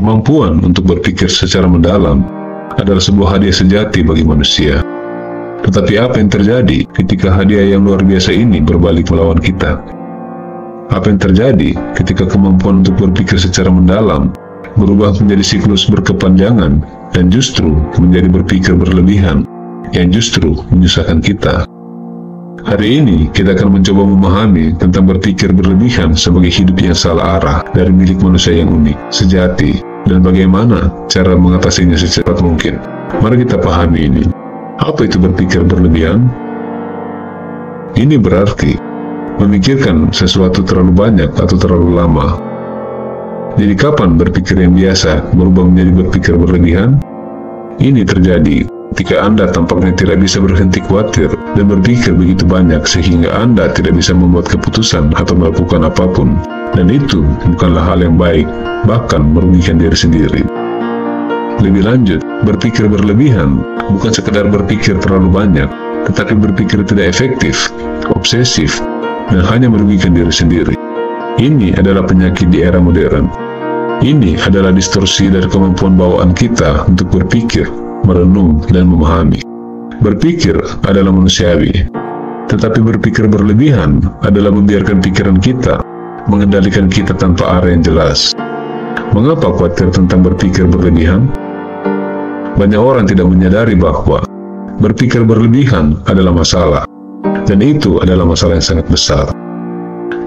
Kemampuan untuk berpikir secara mendalam adalah sebuah hadiah sejati bagi manusia. Tetapi apa yang terjadi ketika hadiah yang luar biasa ini berbalik melawan kita? Apa yang terjadi ketika kemampuan untuk berpikir secara mendalam berubah menjadi siklus berkepanjangan dan justru menjadi berpikir berlebihan yang justru menyusahkan kita? Hari ini kita akan mencoba memahami tentang berpikir berlebihan sebagai hidup yang salah arah dari milik manusia yang unik, sejati, dan bagaimana cara mengatasinya secepat mungkin. Mari kita pahami ini. Apa itu berpikir berlebihan? Ini berarti memikirkan sesuatu terlalu banyak atau terlalu lama. Jadi kapan berpikir yang biasa berubah menjadi berpikir berlebihan? Ini terjadi ketika Anda tampaknya tidak bisa berhenti khawatir dan berpikir begitu banyak sehingga Anda tidak bisa membuat keputusan atau melakukan apapun. Dan itu bukanlah hal yang baik, bahkan merugikan diri sendiri. Lebih lanjut, berpikir berlebihan bukan sekedar berpikir terlalu banyak, tetapi berpikir tidak efektif, obsesif, dan hanya merugikan diri sendiri. Ini adalah penyakit di era modern. Ini adalah distorsi dari kemampuan bawaan kita untuk berpikir, merenung, dan memahami. Berpikir adalah manusiawi, tetapi berpikir berlebihan adalah membiarkan pikiran kita mengendalikan kita tanpa arah yang jelas. Mengapa khawatir tentang berpikir berlebihan? Banyak orang tidak menyadari bahwa berpikir berlebihan adalah masalah, dan itu adalah masalah yang sangat besar.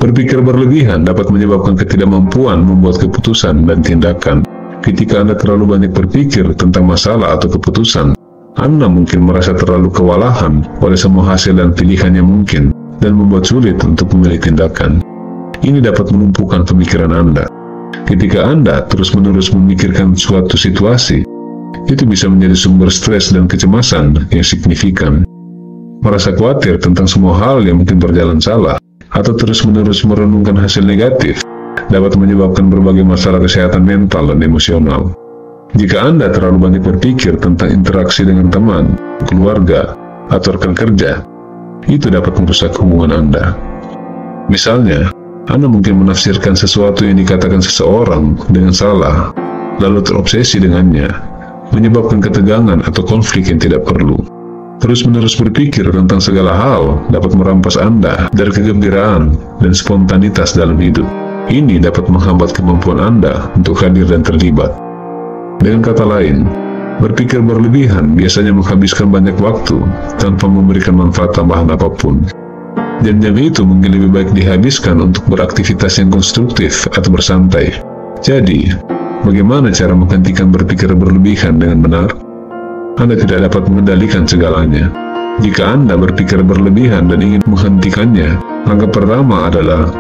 Berpikir berlebihan dapat menyebabkan ketidakmampuan membuat keputusan dan tindakan. Ketika Anda terlalu banyak berpikir tentang masalah atau keputusan, Anda mungkin merasa terlalu kewalahan oleh semua hasil dan pilihan yang mungkin, dan membuat sulit untuk memilih tindakan. Ini dapat menumpukan pemikiran Anda. Ketika Anda terus-menerus memikirkan suatu situasi, itu bisa menjadi sumber stres dan kecemasan yang signifikan. Merasa khawatir tentang semua hal yang mungkin berjalan salah, atau terus-menerus merenungkan hasil negatif, dapat menyebabkan berbagai masalah kesehatan mental dan emosional. Jika Anda terlalu banyak berpikir tentang interaksi dengan teman, keluarga, atau rekan kerja, itu dapat merusak hubungan Anda. Misalnya, Anda mungkin menafsirkan sesuatu yang dikatakan seseorang dengan salah, lalu terobsesi dengannya, menyebabkan ketegangan atau konflik yang tidak perlu. Terus-menerus berpikir tentang segala hal dapat merampas Anda dari kegembiraan dan spontanitas dalam hidup. Ini dapat menghambat kemampuan Anda untuk hadir dan terlibat. Dengan kata lain, berpikir berlebihan biasanya menghabiskan banyak waktu tanpa memberikan manfaat tambahan apapun. Dan jam itu mungkin lebih baik dihabiskan untuk beraktivitas yang konstruktif atau bersantai. Jadi, bagaimana cara menghentikan berpikir berlebihan dengan benar? Anda tidak dapat mengendalikan segalanya. Jika Anda berpikir berlebihan dan ingin menghentikannya, langkah pertama adalah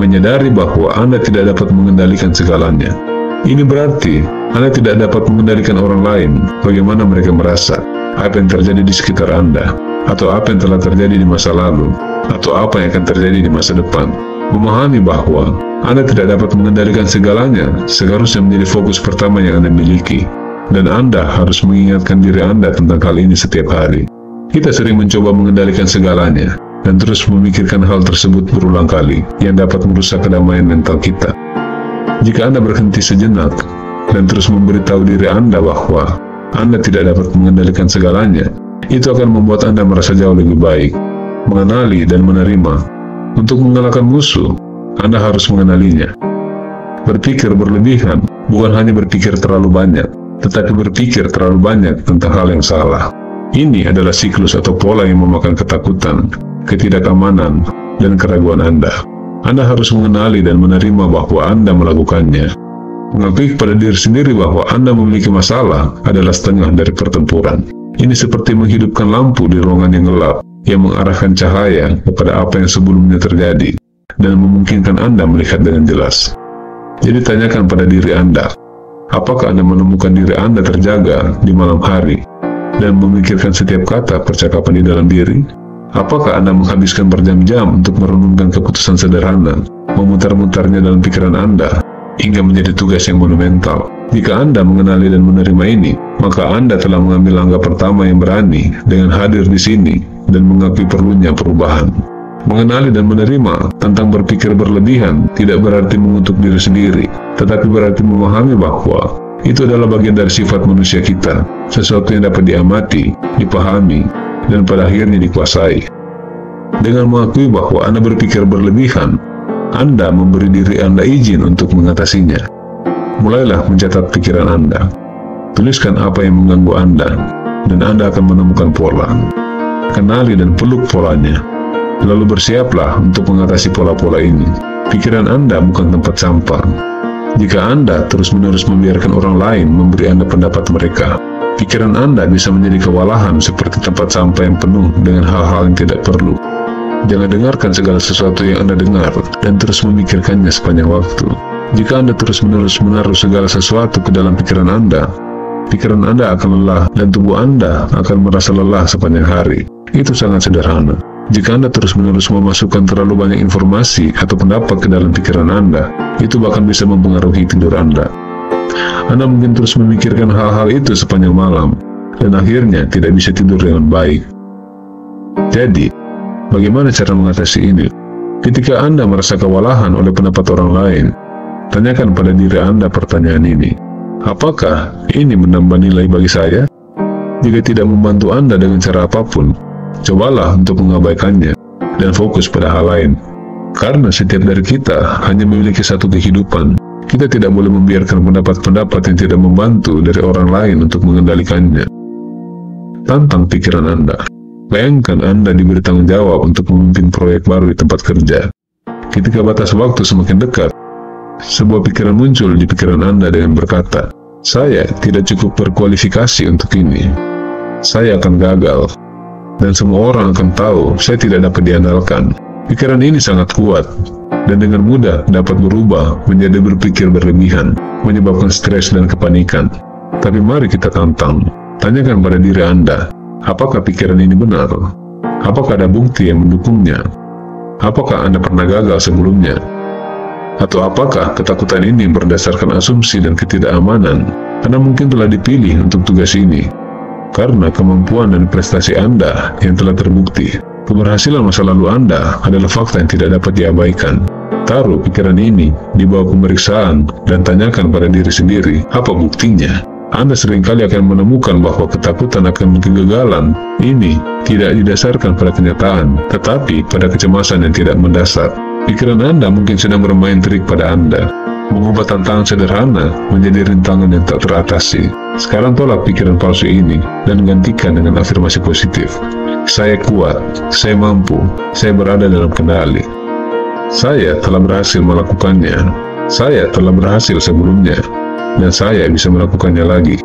menyadari bahwa Anda tidak dapat mengendalikan segalanya. Ini berarti Anda tidak dapat mengendalikan orang lain, bagaimana mereka merasa, apa yang terjadi di sekitar Anda, atau apa yang telah terjadi di masa lalu, atau apa yang akan terjadi di masa depan. Memahami bahwa Anda tidak dapat mengendalikan segalanya seharusnya menjadi fokus pertama yang Anda miliki. Dan Anda harus mengingatkan diri Anda tentang hal ini setiap hari. Kita sering mencoba mengendalikan segalanya, dan terus memikirkan hal tersebut berulang kali, yang dapat merusak kedamaian mental kita. Jika Anda berhenti sejenak, dan terus memberitahu diri Anda bahwa Anda tidak dapat mengendalikan segalanya, itu akan membuat Anda merasa jauh lebih baik, mengenali dan menerima. Untuk mengalahkan musuh, Anda harus mengenalinya. Berpikir berlebihan bukan hanya berpikir terlalu banyak, tetapi berpikir terlalu banyak tentang hal yang salah. Ini adalah siklus atau pola yang memakan ketakutan, ketidakamanan, dan keraguan Anda. Anda harus mengenali dan menerima bahwa Anda melakukannya. Mengakui kepada diri sendiri bahwa Anda memiliki masalah adalah setengah dari pertempuran. Ini seperti menghidupkan lampu di ruangan yang gelap, yang mengarahkan cahaya kepada apa yang sebelumnya terjadi, dan memungkinkan Anda melihat dengan jelas. Jadi tanyakan pada diri Anda, apakah Anda menemukan diri Anda terjaga di malam hari dan memikirkan setiap kata percakapan di dalam diri? Apakah Anda menghabiskan berjam-jam untuk merenungkan keputusan sederhana, memutar-mutarnya dalam pikiran Anda, hingga menjadi tugas yang monumental? Jika Anda mengenali dan menerima ini, maka Anda telah mengambil langkah pertama yang berani dengan hadir di sini dan mengakui perlunya perubahan. Mengenali dan menerima tentang berpikir berlebihan tidak berarti mengutuk diri sendiri, tetapi berarti memahami bahwa itu adalah bagian dari sifat manusia kita, sesuatu yang dapat diamati, dipahami, dan pada akhirnya dikuasai. Dengan mengakui bahwa Anda berpikir berlebihan, Anda memberi diri Anda izin untuk mengatasinya. Mulailah mencatat pikiran Anda. Tuliskan apa yang mengganggu Anda, dan Anda akan menemukan pola. Kenali dan peluk polanya. Lalu bersiaplah untuk mengatasi pola-pola ini. Pikiran Anda bukan tempat sampah. Jika Anda terus-menerus membiarkan orang lain memberi Anda pendapat mereka, pikiran Anda bisa menjadi kewalahan seperti tempat sampah yang penuh dengan hal-hal yang tidak perlu. Jangan dengarkan segala sesuatu yang Anda dengar dan terus memikirkannya sepanjang waktu. Jika Anda terus-menerus menaruh segala sesuatu ke dalam pikiran Anda akan lelah dan tubuh Anda akan merasa lelah sepanjang hari. Itu sangat sederhana. Jika Anda terus-menerus memasukkan terlalu banyak informasi atau pendapat ke dalam pikiran Anda, itu bahkan bisa mempengaruhi tidur Anda. Anda mungkin terus memikirkan hal-hal itu sepanjang malam, dan akhirnya tidak bisa tidur dengan baik. Jadi, bagaimana cara mengatasi ini? Ketika Anda merasa kewalahan oleh pendapat orang lain, tanyakan pada diri Anda pertanyaan ini. Apakah ini menambah nilai bagi saya? Jika tidak membantu Anda dengan cara apapun, cobalah untuk mengabaikannya dan fokus pada hal lain. Karena setiap dari kita hanya memiliki satu kehidupan. Kita tidak boleh membiarkan pendapat-pendapat yang tidak membantu dari orang lain untuk mengendalikannya. Tantang pikiran Anda. Bayangkan Anda diberi tanggung jawab untuk memimpin proyek baru di tempat kerja. Ketika batas waktu semakin dekat, sebuah pikiran muncul di pikiran Anda dengan berkata, "Saya tidak cukup berkualifikasi untuk ini. Saya akan gagal. Dan semua orang akan tahu saya tidak dapat diandalkan." Pikiran ini sangat kuat, dan dengan mudah dapat berubah menjadi berpikir berlebihan, menyebabkan stres dan kepanikan. Tapi mari kita tantang. Tanyakan pada diri Anda, apakah pikiran ini benar? Apakah ada bukti yang mendukungnya? Apakah Anda pernah gagal sebelumnya? Atau apakah ketakutan ini berdasarkan asumsi dan ketidakamanan? Anda mungkin telah dipilih untuk tugas ini karena kemampuan dan prestasi Anda yang telah terbukti. Keberhasilan masa lalu Anda adalah fakta yang tidak dapat diabaikan. Taruh pikiran ini di bawah pemeriksaan dan tanyakan pada diri sendiri, apa buktinya? Anda seringkali akan menemukan bahwa ketakutan akan kegagalan ini tidak didasarkan pada kenyataan, tetapi pada kecemasan yang tidak mendasar. Pikiran Anda mungkin sedang bermain trik pada Anda, mengubah tantangan sederhana menjadi rintangan yang tak teratasi. Sekarang tolak pikiran palsu ini dan gantikan dengan afirmasi positif. Saya kuat, saya mampu, saya berada dalam kendali. Saya telah berhasil melakukannya. Saya telah berhasil sebelumnya, dan saya bisa melakukannya lagi.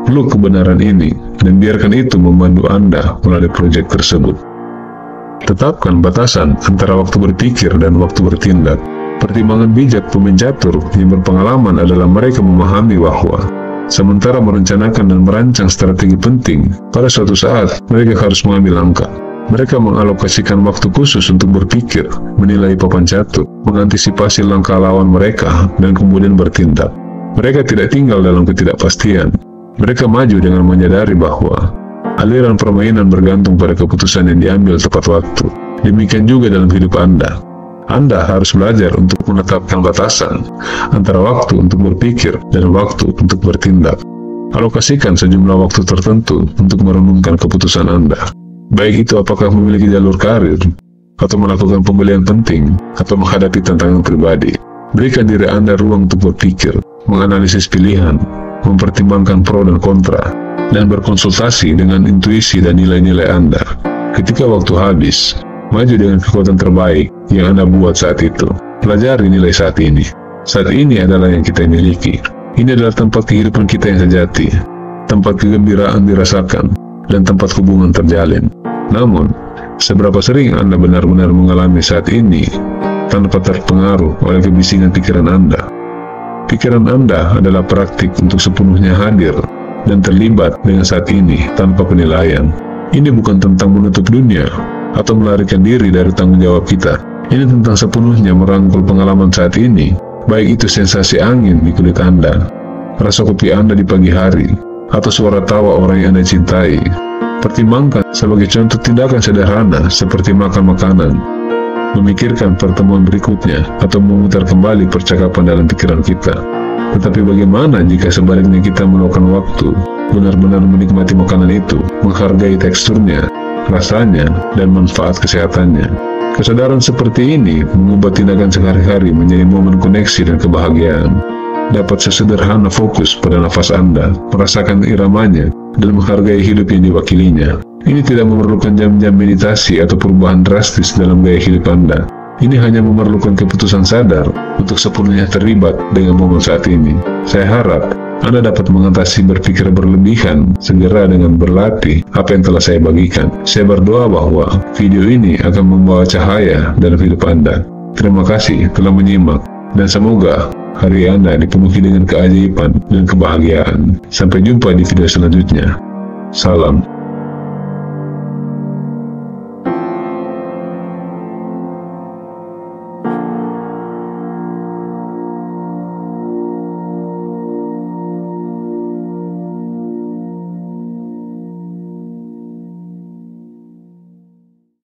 Peluk kebenaran ini, dan biarkan itu membantu Anda melalui proyek tersebut. Tetapkan batasan antara waktu berpikir dan waktu bertindak. Pertimbangan bijak pemain catur yang berpengalaman adalah mereka memahami bahwa sementara merencanakan dan merancang strategi penting, pada suatu saat mereka harus mengambil langkah. Mereka mengalokasikan waktu khusus untuk berpikir, menilai papan catur, mengantisipasi langkah lawan mereka, dan kemudian bertindak. Mereka tidak tinggal dalam ketidakpastian. Mereka maju dengan menyadari bahwa aliran permainan bergantung pada keputusan yang diambil tepat waktu. Demikian juga dalam hidup Anda. Anda harus belajar untuk menetapkan batasan antara waktu untuk berpikir dan waktu untuk bertindak. Alokasikan sejumlah waktu tertentu untuk merenungkan keputusan Anda. Baik itu apakah memiliki jalur karir, atau melakukan pembelian penting, atau menghadapi tantangan pribadi. Berikan diri Anda ruang untuk berpikir, menganalisis pilihan, mempertimbangkan pro dan kontra, dan berkonsultasi dengan intuisi dan nilai-nilai Anda. Ketika waktu habis, maju dengan kekuatan terbaik yang Anda buat saat itu. Pelajari nilai saat ini. Saat ini adalah yang kita miliki. Ini adalah tempat kehidupan kita yang sejati, tempat kegembiraan dirasakan, dan tempat hubungan terjalin. Namun, seberapa sering Anda benar-benar mengalami saat ini tanpa terpengaruh oleh kebisingan pikiran Anda? Pikiran Anda adalah praktik untuk sepenuhnya hadir dan terlibat dengan saat ini tanpa penilaian. Ini bukan tentang menutup dunia atau melarikan diri dari tanggung jawab kita. Ini tentang sepenuhnya merangkul pengalaman saat ini, baik itu sensasi angin di kulit Anda, rasa kopi Anda di pagi hari, atau suara tawa orang yang Anda cintai. Pertimbangkan sebagai contoh tindakan sederhana seperti makan makanan, memikirkan pertemuan berikutnya, atau memutar kembali percakapan dalam pikiran kita. Tetapi bagaimana jika sebaliknya kita meluangkan waktu, benar-benar menikmati makanan itu, menghargai teksturnya, rasanya, dan manfaat kesehatannya? Kesadaran seperti ini mengubah tindakan sehari-hari menjadi momen koneksi dan kebahagiaan. Dapat sesederhana fokus pada nafas Anda, merasakan iramanya, dan menghargai hidup yang diwakilinya. Ini tidak memerlukan jam-jam meditasi atau perubahan drastis dalam gaya hidup Anda. Ini hanya memerlukan keputusan sadar untuk sepenuhnya terlibat dengan momen saat ini. Saya harap Anda dapat mengatasi berpikir berlebihan segera dengan berlatih apa yang telah saya bagikan. Saya berdoa bahwa video ini akan membawa cahaya dalam hidup Anda. Terima kasih telah menyimak, dan semoga hari Anda dipenuhi dengan keajaiban dan kebahagiaan. Sampai jumpa di video selanjutnya. Salam.